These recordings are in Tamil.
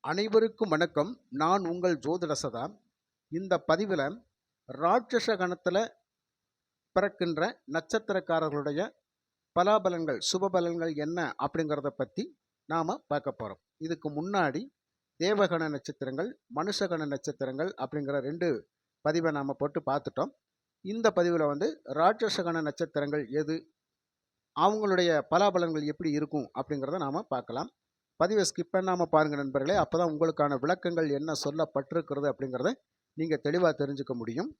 அனைவருக்கும் வணக்கம். நான் உங்கள் ஜோதிட சதா. இந்த பதிவில் ராட்சச கணத்தில் பிறக்கின்ற நட்சத்திரக்காரர்களுடைய பலாபலன்கள் சுபபலன்கள் என்ன அப்படிங்கிறத பற்றி நாம் பார்க்க போகிறோம். இதுக்கு முன்னாடி தேவகண நட்சத்திரங்கள் மனுஷகண நட்சத்திரங்கள் அப்படிங்கிற 2 பதிவை நாம் போட்டு பார்த்துட்டோம். இந்த பதிவில் ராட்சசகண நட்சத்திரங்கள் எது, அவங்களுடைய பலாபலன்கள் எப்படி இருக்கும் அப்படிங்கிறத நாம் பார்க்கலாம். பதிவை ஸ்கிப் பண்ணாமல் பாருங்கள் நண்பர்களே. அப்போ தான் உங்களுக்கான விளக்கங்கள் என்ன சொல்லப்பட்டிருக்கிறது அப்படிங்கிறத நீங்கள் தெளிவாக தெரிஞ்சுக்க முடியும்.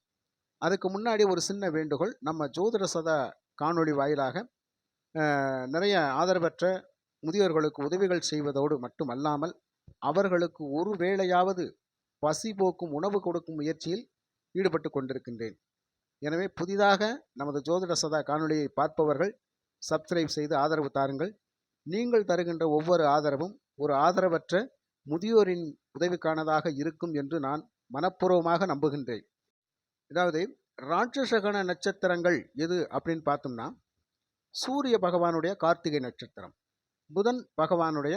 அதுக்கு முன்னாடி ஒரு சின்ன வேண்டுகோள். நம்ம ஜோதிட சதா காணொளி வாயிலாக நிறைய ஆதரவற்ற முதியோர்களுக்கு உதவிகள் செய்வதோடு மட்டுமல்லாமல் அவர்களுக்கு ஒரு வேளையாவது பசி போக்கும் உணவு கொடுக்கும் முயற்சியில் ஈடுபட்டு கொண்டிருக்கின்றேன். எனவே புதிதாக நமது ஜோதிட சதா காணொளியை பார்ப்பவர்கள் சப்ஸ்கிரைப் செய்து ஆதரவு தாருங்கள். நீங்கள் தருகின்ற ஒவ்வொரு ஆதரவும் ஒரு ஆதரவற்ற முதியோரின் உதவிக்கானதாக இருக்கும் என்று நான் மனப்பூர்வமாக நம்புகின்றேன். அதாவது ராட்சசகண நட்சத்திரங்கள் எது அப்படின்னு பார்த்தோம்னா, சூரிய பகவானுடைய கார்த்திகை நட்சத்திரம், புதன் பகவானுடைய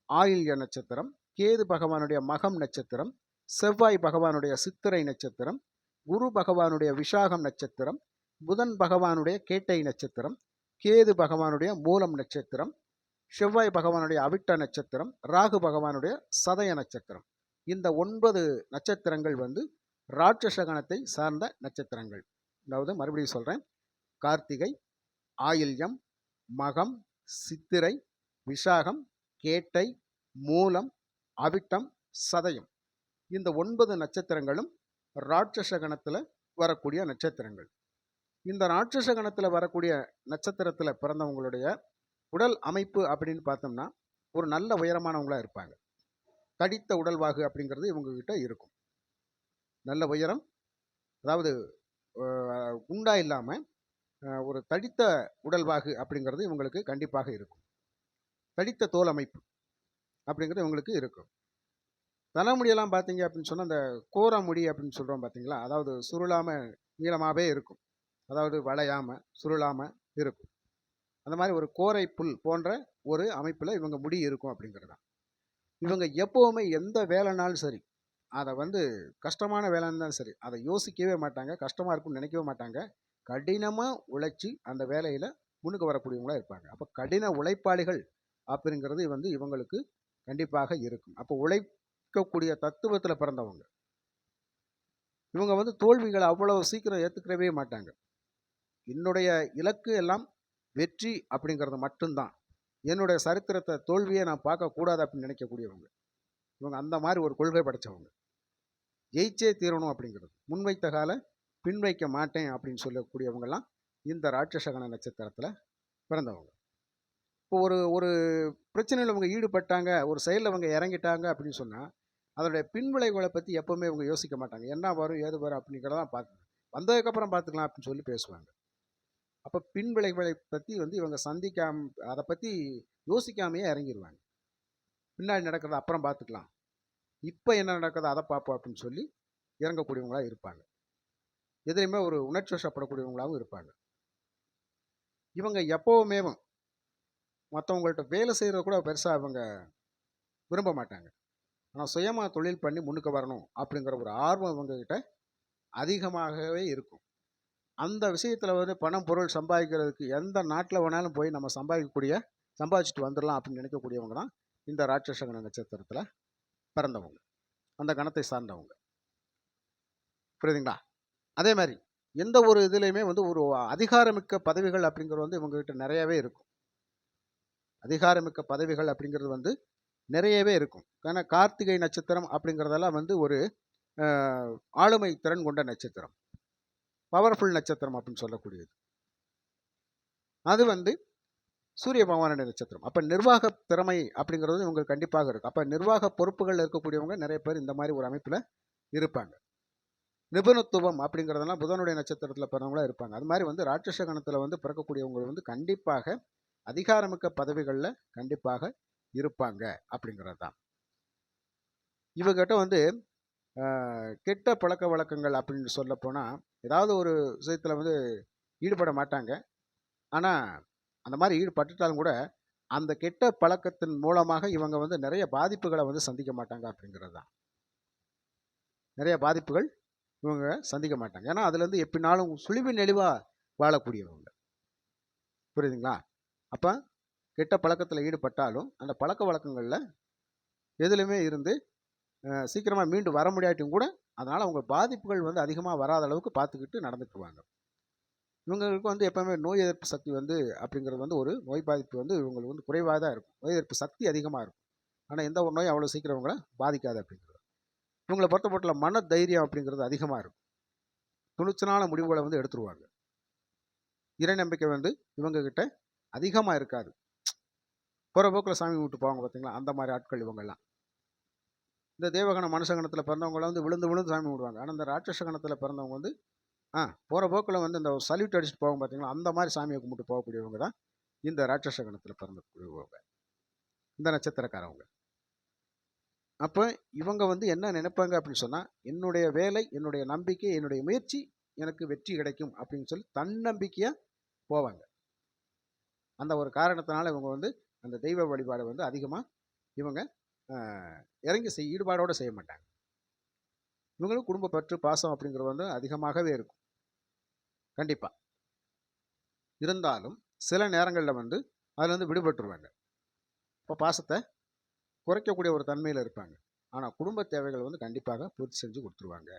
ஆயில்ய நட்சத்திரம், கேது பகவானுடைய மகம் நட்சத்திரம், செவ்வாய் பகவானுடைய சித்திரை நட்சத்திரம், குரு பகவானுடைய விஷாகம் நட்சத்திரம், புதன் பகவானுடைய கேட்டை நட்சத்திரம், கேது பகவானுடைய மூலம் நட்சத்திரம், செவ்வாய் பகவானுடைய அவிட்ட நட்சத்திரம், ராகு பகவானுடைய சதய நட்சத்திரம். இந்த 9 நட்சத்திரங்கள் ராட்சசகணத்தை சார்ந்த நட்சத்திரங்கள். அதாவது மறுபடியும் சொல்கிறேன், கார்த்திகை, ஆயில்யம், மகம், சித்திரை, விஷாகம், கேட்டை, மூலம், அவிட்டம், சதயம். இந்த 9 நட்சத்திரங்களும் ராட்சசகணத்தில் வரக்கூடிய நட்சத்திரங்கள். இந்த ராட்சசகணத்தில் வரக்கூடிய நட்சத்திரத்தில் பிறந்தவங்களுடைய உடல் அமைப்பு அப்படின்னு பார்த்தோம்னா ஒரு நல்ல உயரமானவங்களாக இருப்பாங்க. தடித்த உடல்வாகு அப்படிங்கிறது இவங்ககிட்ட இருக்கும். நல்ல உயரம், அதாவது குண்டா இல்லாமல் ஒரு தடித்த உடல்வாகு அப்படிங்கிறது இவங்களுக்கு கண்டிப்பாக இருக்கும். தடித்த தோல் அமைப்பு அப்படிங்கிறது இவங்களுக்கு இருக்கும். தலைமுடியெல்லாம் பார்த்தீங்க அப்படின்னு சொன்னால் அந்த கோரமுடி அப்படின்னு சொல்கிறோம் பார்த்தீங்களா, அதாவது சுருளாமல் நீளமாகவே இருக்கும். அதாவது வளையாமல் சுருளாமல் இருக்கும். அந்த மாதிரி ஒரு கோரை புல் போன்ற ஒரு அமைப்பில் இவங்க முடி இருக்கும் அப்படிங்கிறது தான். இவங்க எப்போவுமே எந்த வேலைனாலும் சரி, அதை கஷ்டமான வேலைன்னு இருந்தாலும் சரி, அதை யோசிக்கவே மாட்டாங்க, கஷ்டமாக இருக்கும்னு நினைக்கவே மாட்டாங்க. கடினமாக உழைச்சி அந்த வேலையில் முன்னுக்கு வரக்கூடியவங்களாக இருப்பாங்க. அப்போ கடின உழைப்பாளிகள் அப்படிங்கிறது இவங்களுக்கு கண்டிப்பாக இருக்கும். அப்போ உழைக்கக்கூடிய தத்துவத்தில் பிறந்தவங்க இவங்க தோல்விகளை அவ்வளவு சீக்கிரம் ஏற்றுக்கிறவே மாட்டாங்க. என்னுடைய இலக்கு எல்லாம் வெற்றி அப்படிங்கிறது மட்டும்தான், என்னுடைய சரித்திரத்தை தோல்வியை நான் பார்க்கக்கூடாது அப்படின்னு நினைக்கக்கூடியவங்க இவங்க. அந்த மாதிரி ஒரு கொள்கை படைத்தவங்க. ஜெயிச்சே தீரணும் அப்படிங்கிறது, முன்வைத்த கால பின்வைக்க மாட்டேன் அப்படின்னு சொல்லக்கூடியவங்கெல்லாம் இந்த ராட்சசகண நட்சத்திரத்தில் பிறந்தவங்க. இப்போ ஒரு பிரச்சனையில் அவங்க ஈடுபட்டாங்க, ஒரு செயலில் அவங்க இறங்கிட்டாங்க அப்படின்னு சொன்னால் அதனுடைய பின்விளைவுகளை பற்றி எப்போவுமே இவங்க யோசிக்க மாட்டாங்க. என்ன வரும் ஏது வரும் அப்படிங்கிறதான் பார்க்கணும், வந்ததுக்கப்புறம் பார்த்துக்கலாம் அப்படின்னு சொல்லி பேசுவாங்க. அப்போ பின் விளைவுகளை பற்றி இவங்க அதை பற்றி யோசிக்காமையே இறங்கிடுவாங்க. பின்னாடி நடக்கிறத அப்புறம் பார்த்துக்கலாம், இப்போ என்ன நடக்குதோ அதை பார்ப்போம் அப்படின்னு சொல்லி இறங்கக்கூடியவங்களாக இருப்பாங்க. எதுலையுமே ஒரு உணர்ச்சி வசப்படக்கூடியவங்களாகவும் இருப்பாங்க. இவங்க எப்போவுமே மற்றவங்கள்ட்ட வேலை செய்கிறத கூட பெருசாக அவங்க விரும்ப மாட்டாங்க. ஆனால் சுயமாக தொழில் பண்ணி முன்னுக்கு வரணும் அப்படிங்கிற ஒரு ஆர்வம் இவங்ககிட்ட அதிகமாகவே இருக்கும். அந்த விஷயத்தில் பணம் பொருள் சம்பாதிக்கிறதுக்கு எந்த நாட்டில் வேணாலும் போய் நம்ம சம்பாதிச்சுட்டு வந்துடலாம் அப்படின்னு நினைக்கக்கூடியவங்க தான் இந்த ராட்சசகண நட்சத்திரத்தில் பிறந்தவங்க, அந்த கணத்தை சார்ந்தவங்க. புரியுதுங்களா? அதே மாதிரி எந்த ஒரு இதுலேயுமே ஒரு அதிகாரமிக்க பதவிகள் அப்படிங்கிறது இவங்ககிட்ட நிறையவே இருக்கும். அதிகாரமிக்க பதவிகள் அப்படிங்கிறது நிறையவே இருக்கும். ஏன்னா கார்த்திகை நட்சத்திரம் அப்படிங்கிறதெல்லாம் ஒரு ஆளுமை திறன் கொண்ட நட்சத்திரம், பவர்ஃபுல் நட்சத்திரம் அப்படின்னு சொல்லக்கூடியது. அது சூரிய பகவானுடைய நட்சத்திரம். அப்போ நிர்வாக திறமை அப்படிங்கிறது இவங்களுக்கு கண்டிப்பாக இருக்கும். அப்போ நிர்வாக பொறுப்புகள் இருக்கக்கூடியவங்க நிறைய பேர் இந்த மாதிரி ஒரு அமைப்பில் இருப்பாங்க. நிபுணத்துவம் அப்படிங்கிறதெல்லாம் புதனுடைய நட்சத்திரத்தில் பிறந்தவங்களாக இருப்பாங்க. அது மாதிரி ராட்சசகணத்தில் பிறக்கக்கூடியவங்க கண்டிப்பாக அதிகாரமிக்க பதவிகளில் கண்டிப்பாக இருப்பாங்க அப்படிங்கிறது தான். இவங்ககிட்ட கெட்ட பழக்க வழக்கங்கள் அப்படின்னு சொல்ல போனால், ஏதாவது ஒரு விஷயத்தில் ஈடுபட மாட்டாங்க. ஆனால் அந்த மாதிரி ஈடுபட்டுட்டாலும் கூட அந்த கெட்ட பழக்கத்தின் மூலமாக இவங்க வந்து நிறைய பாதிப்புகளை வந்து சந்திக்க மாட்டாங்க அப்படிங்கிறது தான். நிறைய பாதிப்புகள் இவங்க சந்திக்க மாட்டாங்க. ஏன்னா அதுலேருந்து எப்படினாலும் சுழிவு நெளிவாக வாழக்கூடியவங்க. புரியுதுங்களா? அப்போ கெட்ட பழக்கத்தில் ஈடுபட்டாலும் அந்த பழக்க வழக்கங்களில் எதுலையுமே இருந்து சீக்கிரமாக மீண்டு வர முடியாட்டியும் கூட அதனால் அவங்க பாதிப்புகள் வந்து அதிகமாக வராத அளவுக்கு பார்த்துக்கிட்டு நடந்துக்குவாங்க. இவங்களுக்கு வந்து எப்போவுமே நோய் எதிர்ப்பு சக்தி வந்து அப்படிங்கிறது வந்து ஒரு நோய் பாதிப்பு வந்து இவங்களுக்கு வந்து குறைவாக தான் இருக்கும். நோய் எதிர்ப்பு சக்தி அதிகமாக இருக்கும். ஆனால் எந்த ஒரு நோயும் அவ்வளோ சீக்கிரம் இவங்களை பாதிக்காது அப்படிங்கிறது. இவங்களை பொறுத்தப்பட்ட மன தைரியம் அப்படிங்கிறது அதிகமாக இருக்கும். துணிச்சலான முடிவுகளை வந்து எடுத்துருவாங்க. இறை நம்பிக்கை வந்து இவங்ககிட்ட அதிகமாக இருக்காது. போகிற போக்கில் சாமி விட்டு போவாங்க பார்த்தீங்களா, அந்த மாதிரி ஆட்கள் இவங்கெல்லாம். இந்த தேவகண மனுஷகணத்தில் பிறந்தவங்களை வந்து விழுந்து விழுந்து சாமி விடுவாங்க. ஆனால் இந்த ராட்சச கணத்தில் பிறந்தவங்க வந்து போகிற போக்கில் வந்து இந்த சல்யூட் அடிச்சுட்டு போவாங்க பார்த்தீங்களா, அந்த மாதிரி சாமியை கும்பிட்டு போகக்கூடியவங்க தான் இந்த ராட்சச கணத்தில் பிறந்தக்கூடியவங்க, இந்த நட்சத்திரக்காரவங்க. அப்போ இவங்க வந்து என்ன நினைப்பாங்க அப்படின்னு சொன்னால், என்னுடைய வேலை, என்னுடைய நம்பிக்கை, என்னுடைய முயற்சி எனக்கு வெற்றி கிடைக்கும் அப்படின்னு சொல்லி தன்னம்பிக்கையாக போவாங்க. அந்த ஒரு காரணத்தினால இவங்க வந்து அந்த தெய்வ வழிபாடை வந்து அதிகமாக இவங்க இறங்கி ஈடுபாடோடு செய்ய மாட்டாங்க. இவங்களும் குடும்ப பற்று பாசம் அப்படிங்கிறது வந்து அதிகமாகவே இருக்கும். கண்டிப்பாக இருந்தாலும் சில நேரங்களில் வந்து அதில் வந்து விடுபட்டுருவாங்க. இப்போ பாசத்தை குறைக்கக்கூடிய ஒரு தன்மையில் இருப்பாங்க. ஆனால் குடும்ப தேவைகள் வந்து கண்டிப்பாக பூர்த்தி செஞ்சு கொடுத்துருவாங்க.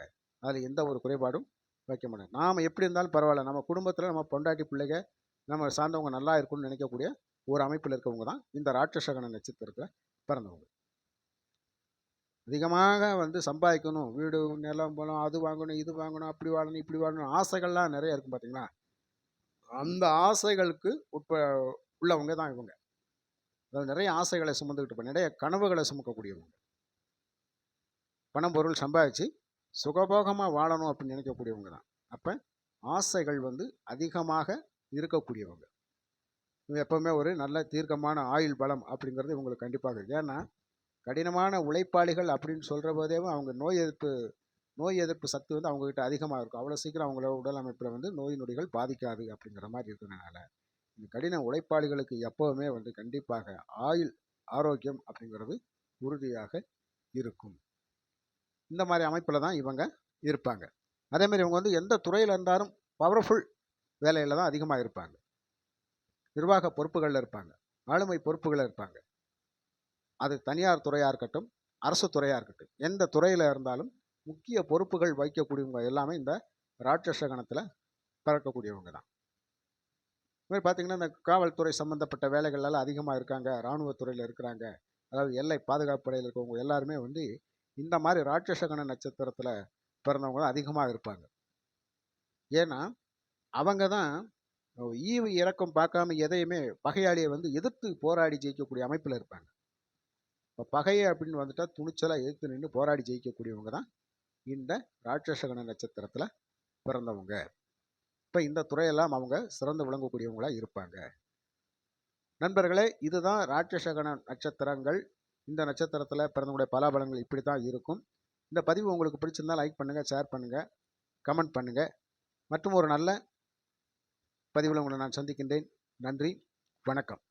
அதில் எந்த ஒரு குறைபாடும் வைக்க மாட்டாங்க. நாம் எப்படி இருந்தாலும் பரவாயில்ல, நம்ம குடும்பத்தில் நம்ம பொண்டாட்டி பிள்ளைங்க நம்ம சார்ந்தவங்க நல்லா இருக்கும்னு நினைக்கக்கூடிய ஒரு அமைப்பில் இருக்கவங்க தான் இந்த ராட்சசகன நட்சத்திரத்தில் பிறந்தவங்க. அதிகமாக வந்து சம்பாதிக்கணும், வீடு நிலம் போகணும், அது வாங்கணும், இது வாங்கணும், அப்படி வாங்கணும், இப்படி வாங்கணும், ஆசைகள்லாம் நிறைய இருக்கும் பார்த்தீங்களா. அந்த ஆசைகளுக்கு உள்ளவங்க தான் இவங்க. அதாவது நிறைய ஆசைகளை சுமந்துக்கிட்டு நிறைய கனவுகளை சுமக்கக்கூடியவங்க. பணம் பொருள் சம்பாதிச்சு சுகபோகமாக வாழணும் அப்படின்னு நினைக்கக்கூடியவங்க தான். அப்போ ஆசைகள் வந்து அதிகமாக இருக்கக்கூடியவங்க. எப்பவுமே ஒரு நல்ல தீர்க்கமான ஆயுள் பலம் அப்படிங்கிறது இவங்களுக்கு கண்டிப்பாக இருக்குது. ஏன்னா கடினமான உழைப்பாளிகள் அப்படின்னு சொல்கிற போதே அவங்க நோய் எதிர்ப்பு சக்தி வந்து அவங்ககிட்ட அதிகமாக இருக்கும். அவ்வளோ சீக்கிரம் அவங்களோட உடல் அமைப்பில் வந்து நோய் நொடிகள் பாதிக்காது அப்படிங்கிற மாதிரி இருக்கிறதுனால இந்த கடின உழைப்பாளிகளுக்கு எப்போவுமே வந்து கண்டிப்பாக ஆயுள் ஆரோக்கியம் அப்படிங்கிறது உறுதியாக இருக்கும். இந்த மாதிரி அமைப்பில் தான் இவங்க இருப்பாங்க. அதேமாதிரி இவங்க வந்து எந்த துறையில் இருந்தாலும் பவர்ஃபுல் வேலையில் தான் அதிகமாக இருப்பாங்க. நிர்வாக பொறுப்புகளில் இருப்பாங்க, ஆளுமை பொறுப்புகளில் இருப்பாங்க. அது தனியார் துறையாக இருக்கட்டும், அரசு துறையாக இருக்கட்டும், எந்த துறையில் இருந்தாலும் முக்கிய பொறுப்புகள் வைக்கக்கூடியவங்க எல்லாமே இந்த ராட்சச கணத்தில் பிறக்கக்கூடியவங்க தான். இதுமாதிரி பார்த்திங்கன்னா இந்த காவல்துறை சம்மந்தப்பட்ட வேலைகள்லாம் அதிகமாக இருக்காங்க, இராணுவத்துறையில் இருக்கிறாங்க, அதாவது எல்லை பாதுகாப்பு படையில் இருக்கவங்க எல்லாருமே வந்து இந்த மாதிரி ராட்சசகண நட்சத்திரத்தில் பிறந்தவங்க தான் அதிகமாக இருப்பாங்க. ஏன்னா அவங்க தான் ஈவு இறக்கம் பார்க்காம எதையுமே பகையாளியை வந்து எதிர்த்து போராடி ஜெயிக்கக்கூடிய அமைப்பில் இருப்பாங்க. இப்போ பகையை அப்படின்னு வந்துட்டால் துணிச்சலாக எதிர்த்து நின்று போராடி ஜெயிக்கக்கூடியவங்க தான் இந்த ராட்சசகண நட்சத்திரத்தில் பிறந்தவங்க. இப்போ இந்த துறையெல்லாம் அவங்க சிறந்து விளங்கக்கூடியவங்களாக இருப்பாங்க. நண்பர்களே, இதுதான் ராட்சசகண நட்சத்திரங்கள். இந்த நட்சத்திரத்தில் பிறந்தவங்களுடைய பலாபலங்கள் இப்படி தான் இருக்கும். இந்த பதிவு உங்களுக்கு பிடிச்சிருந்தால் லைக் பண்ணுங்கள், ஷேர் பண்ணுங்கள், கமெண்ட் பண்ணுங்கள். மற்றும் ஒரு நல்ல பதிவில் உங்களை நான் சந்திக்கின்றேன். நன்றி, வணக்கம்.